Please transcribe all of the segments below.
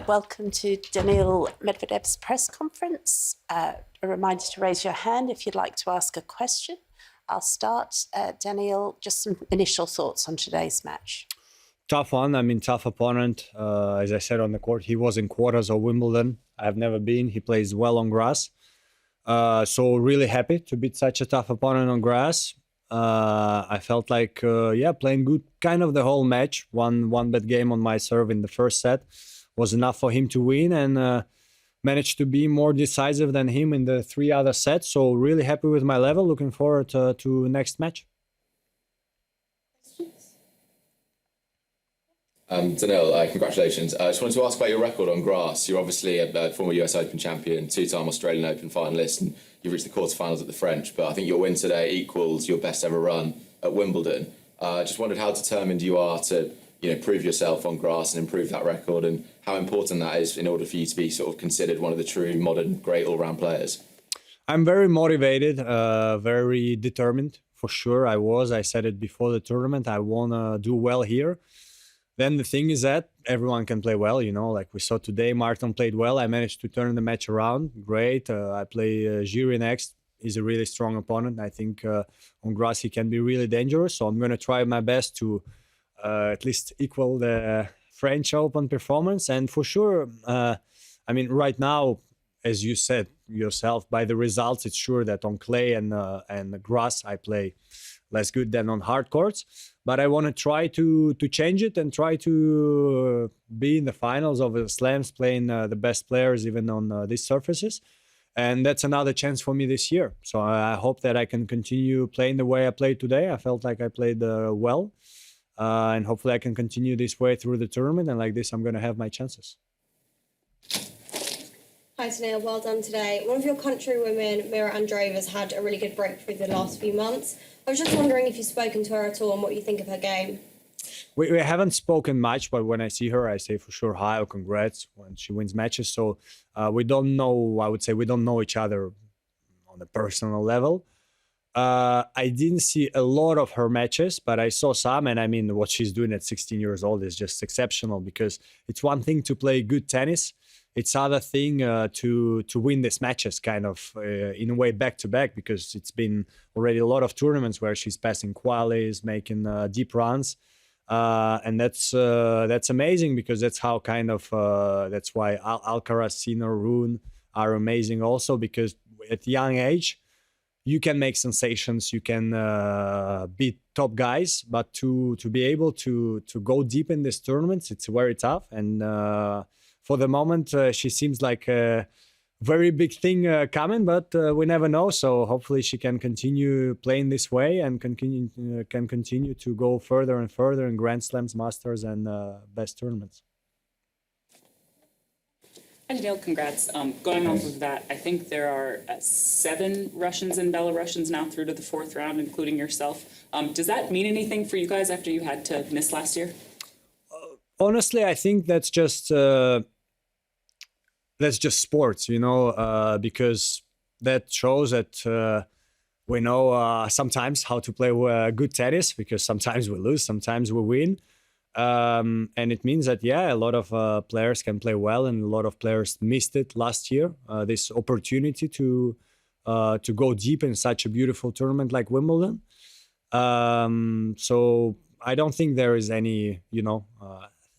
welcome to Daniil Medvedev's press conference. A reminder to raise your hand if you'd like to ask a question. I'll start. Daniil, just some initial thoughts on today's match. Tough one. I mean, tough opponent. As I said on the court, he was in quarters of Wimbledon. I've never been. He plays well on grass. So really happy to beat such a tough opponent on grass. I felt like, playing good kind of the whole match. One bad game on my serve in the first set was enough for him to win, and managed to be more decisive than him in the 3 other sets. So really happy with my level. Looking forward to next match. Daniil, congratulations. I just wanted to ask about your record on grass. You're obviously a former US Open champion, 2-time Australian Open finalist, and you've reached the quarterfinals at the French. But I think your win today equals your best ever run at Wimbledon. Just wondered how determined you are to, prove yourself on grass and improve that record, and how important that is in order for you to be sort of considered one of the true modern great all-round players. I'm very motivated, very determined, for sure. I said it before the tournament. I want to do well here. Then the thing is that everyone can play well, like we saw today. Martin played well. I managed to turn the match around. Great. I play Giri next. He's a really strong opponent. I think on grass he can be really dangerous. So I'm going to try my best to at least equal the French Open performance. And for sure, right now, as you said yourself, by the results, it's sure that on clay and grass I play less good than on hard courts. But I want to try to change it and try to be in the finals of the slams, playing the best players even on these surfaces. And that's another chance for me this year. So I hope that I can continue playing the way I played today. I felt like I played well. And hopefully I can continue this way through the tournament. And like this, I'm going to have my chances. Hi, Daniil. Well done today. One of your countrywomen, Mira Andreeva, has had a really good breakthrough the last few months. I was just wondering if you've spoken to her at all and what you think of her game. We haven't spoken much, but when I see her, I say for sure hi or congrats when she wins matches. So we don't know, I would say we don't know each other on a personal level. I didn't see a lot of her matches, but I saw some. And I mean, what she's doing at 16 years old is just exceptional, because it's one thing to play good tennis. It's other thing to win these matches kind of in a way back-to-back, because it's been already a lot of tournaments where she's passing qualies, making deep runs. And that's amazing, because that's how kind of, that's why Alcaraz, Sinner, Rune are amazing also, because at young age, you can make sensations, you can beat top guys, but to be able to go deep in these tournaments, it's very tough. And for the moment, she seems like a very big thing coming, but we never know. So hopefully she can continue playing this way and can continue to go further and further in Grand Slams, Masters, and best tournaments. And Daniil, congrats. Going off of that, I think there are 7 Russians and Belarusians now through to the 4th round, including yourself. Does that mean anything for you guys after you had to miss last year? Honestly, I think that's just sports, because that shows that we know sometimes how to play good tennis, because sometimes we lose, sometimes we win. And it means that, a lot of players can play well, and a lot of players missed it last year, this opportunity to go deep in such a beautiful tournament like Wimbledon. So I don't think there is any,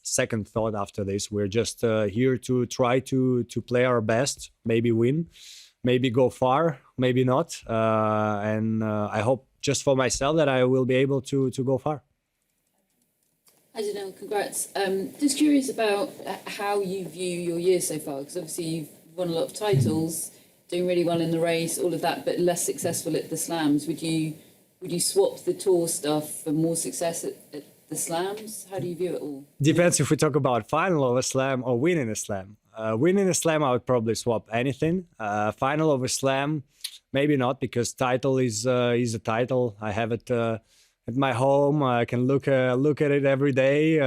second thought after this. We're just here to try to play our best, maybe win, maybe go far, maybe not. And I hope just for myself that I will be able to go far. I don't know, congrats. Just curious about how you view your year so far, because obviously you've won a lot of titles, doing really well in the race, all of that, but less successful at the slams. Would you swap the tour stuff for more success at the slams? How do you view it all? Depends if we talk about final of a slam or winning a slam. Winning a slam, I would probably swap anything. Final of a slam, maybe not, because title is a title. I have it at my home. I can look at it every day.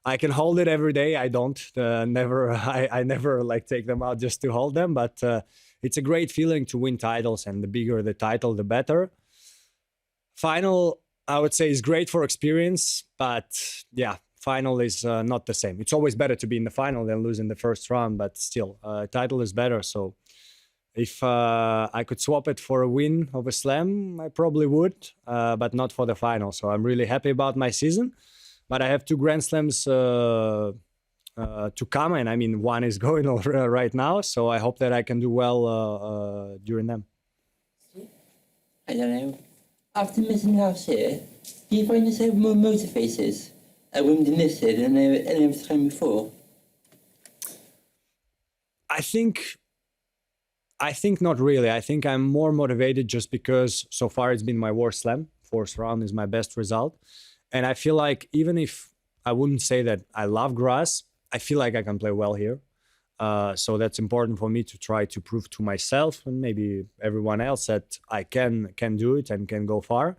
I can hold it every day. I don't. I never like take them out just to hold them. But it's a great feeling to win titles, and the bigger the title, the better. Final, I would say, is great for experience, but final is not the same. It's always better to be in the final than lose in the first round, but still, title is better. So if I could swap it for a win of a slam, I probably would, but not for the final. So I'm really happy about my season. But I have 2 Grand Slams to come, and I mean, one is going on right now. So I hope that I can do well during them. I don't know. After missing last year, do you find yourself more motivated at Wimbledon this year than any other time before? I think not really. I think I'm more motivated just because so far it's been my worst slam. Fourth round is my best result. And I feel like even if I wouldn't say that I love grass, I feel like I can play well here. So that's important for me to try to prove to myself and maybe everyone else that I can do it and can go far.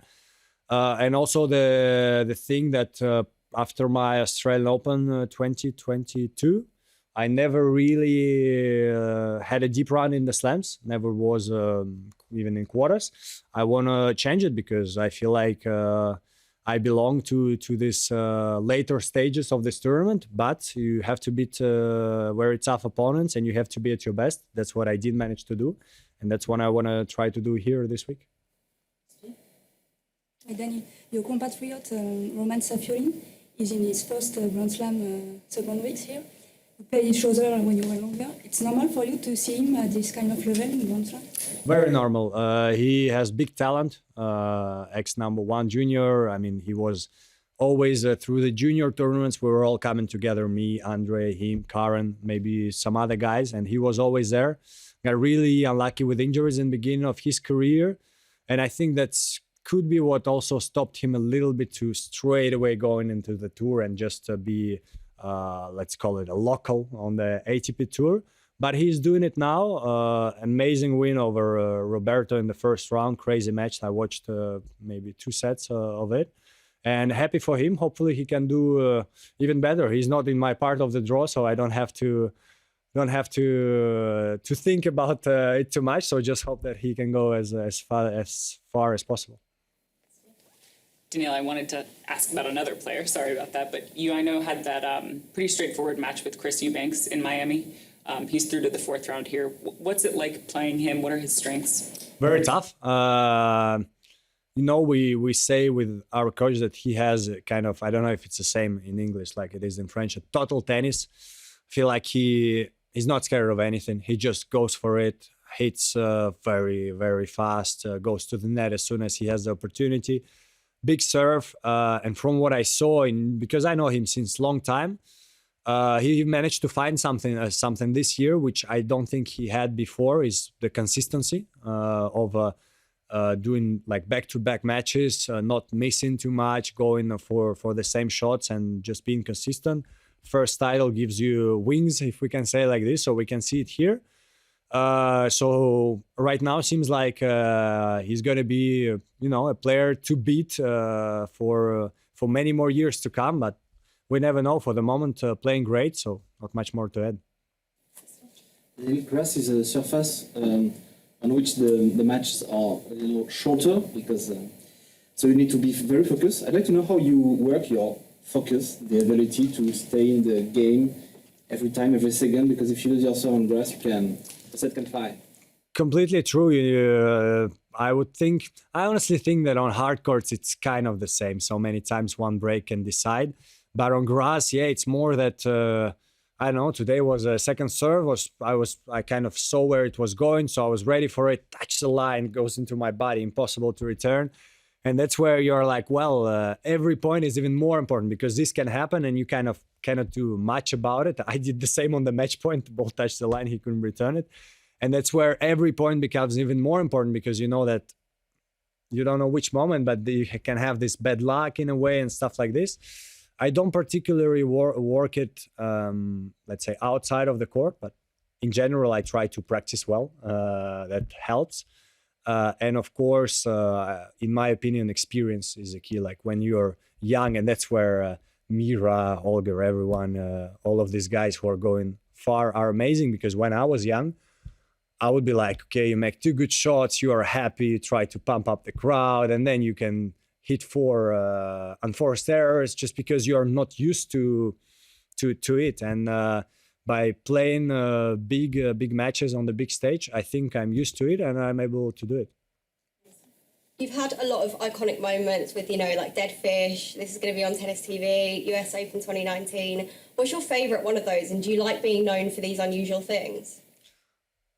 And also the thing that after my Australian Open 2022, I never really had a deep run in the slams, never was even in quarters. I want to change it because I feel like I belong to this later stages of this tournament, but you have to beat very tough opponents and you have to be at your best. That's what I did manage to do. And that's what I want to try to do here this week. Hi, Daniil. Your compatriot, Roman Safiullin, is in his first Grand Slam second week here. You played each other when you were younger. It's normal for you to see him at this kind of level in Grand Slam? Very normal. He has big talent, ex-#1 junior. I mean, he was always through the junior tournaments. We were all coming together, me, Andre, him, Karen, maybe some other guys, and he was always there. Got really unlucky with injuries in the beginning of his career. And I think that's could be what also stopped him a little bit to straight away going into the tour and just be, let's call it a local on the ATP tour. But he's doing it now. Amazing win over Roberto in the first round. Crazy match. I watched maybe 2 sets of it. And happy for him. Hopefully he can do even better. He's not in my part of the draw, so I don't have to think about it too much. So just hope that he can go as far as possible. Daniil, I wanted to ask about another player. Sorry about that, but you, I know, had that pretty straightforward match with Chris Eubanks in Miami. He's through to the 4th round here. What's it like playing him? What are his strengths? Very tough. You know, we say with our coach that he has a kind of, I don't know if it's the same in English like it is in French, a total tennis. I feel like he's not scared of anything. He just goes for it, hits very, very fast, goes to the net as soon as he has the opportunity. Big serve, and from what I saw, because I know him since long time, he managed to find something this year, which I don't think he had before, is the consistency of doing like back-to-back matches, not missing too much, going for the same shots and just being consistent. First title gives you wings, if we can say like this, so we can see it here. So right now seems like he's going to be, a player to beat for many more years to come. But we never know. For the moment, playing great, so not much more to add. The grass is a surface on which the matches are a little shorter because so you need to be very focused. I'd like to know how you work your focus, the ability to stay in the game every time, every second. Because if you lose yourself on grass, the set can fly. Completely true. I honestly think that on hard courts it's kind of the same. So many times one break can decide. But on grass, yeah, it's more that I don't know. Today was a second serve. I kind of saw where it was going, so I was ready for it. Touch the line, goes into my body, impossible to return. And that's where you're like, well, every point is even more important because this can happen and you kind of cannot do much about it. I did the same on the match point. The ball touched the line, he couldn't return it. And that's where every point becomes even more important because you know that you don't know which moment, but you can have this bad luck in a way and stuff like this. I don't particularly work it, let's say, outside of the court, but in general, I try to practice well. That helps. And of course, in my opinion, experience is a key. Like when you're young, and that's where Mira, Olga, everyone, all of these guys who are going far are amazing. Because when I was young, I would be like, okay, you make 2 good shots, you are happy, you try to pump up the crowd, and then you can hit for unforced errors just because you're not used to it. And by playing big matches on the big stage, I think I'm used to it and I'm able to do it. You've had a lot of iconic moments with, like Dead Fish. This is going to be on Tennis TV, US Open 2019. What's your favourite one of those? And do you like being known for these unusual things?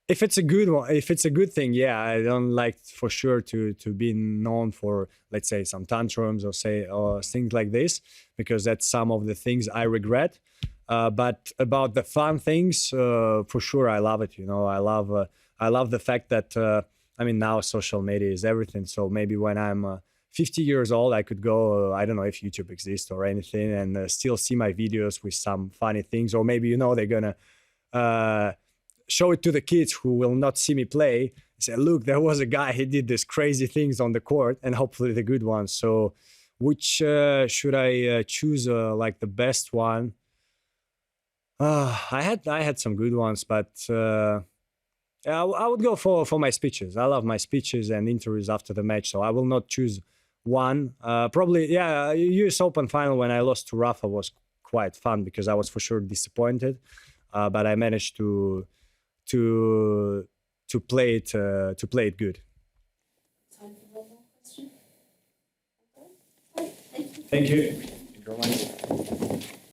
If it's a good one, if it's a good thing, yeah, I don't like for sure to be known for, let's say, some tantrums or things like this, because that's some of the things I regret. But about the fun things, for sure, I love it. I love the fact that now social media is everything. So maybe when I'm 50 years old, I could go. I don't know if YouTube exists or anything, and still see my videos with some funny things, or maybe they're gonna show it to the kids who will not see me play. Say, look, there was a guy, he did these crazy things on the court, and hopefully the good ones. So which should I choose like the best one? I had some good ones, but I would go for my speeches. I love my speeches and interviews after the match, so I will not choose one. Probably, yeah, US Open final when I lost to Rafa was quite fun because I was for sure disappointed, but I managed to play it good. Time for one more question. Thank you. Thank you very much.